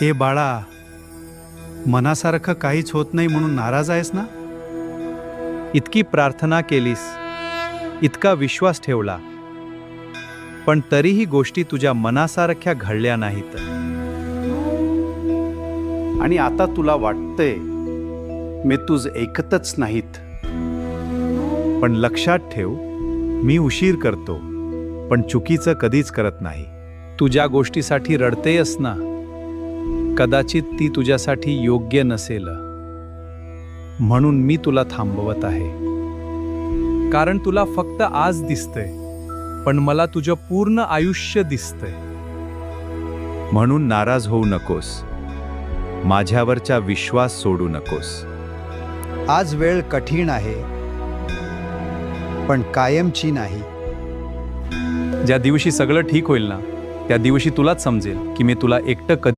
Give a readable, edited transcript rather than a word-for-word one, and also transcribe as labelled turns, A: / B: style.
A: ए बाळा, मनासारखं काहीच होत नाही म्हणून नाराज आहेस ना?
B: इतकी प्रार्थना केलीस, इतका विश्वास ठेवला, पण तरीही गोष्टी तुझ्या मनासारख्या घडल्या नाहीत.
A: आणि आता तुला वाटतंय मी तुझ ऐकतच नाहीत.
B: पण लक्षात ठेव, मी उशीर करतो, पण चुकीचं कधीच करत नाही. तू ज्या गोष्टीसाठी रडतेयस ना, कदाचित ती तुझ्यासाठी योग्य नसेल. म्हणून मी तुला थांबवत आहे. कारण तुला फक्त आज दिसतंय, पण मला तुझं पूर्ण आयुष्य दिसतंय. म्हणून नाराज होऊ नकोस, माझ्यावरचा विश्वास सोडू नकोस.
A: आज वेळ कठीण आहे, पण कायमची नाही.
B: ज्या दिवशी सगळं ठीक होईल ना, त्या दिवशी तुलाच समजेल की मी तुला एकटं कधी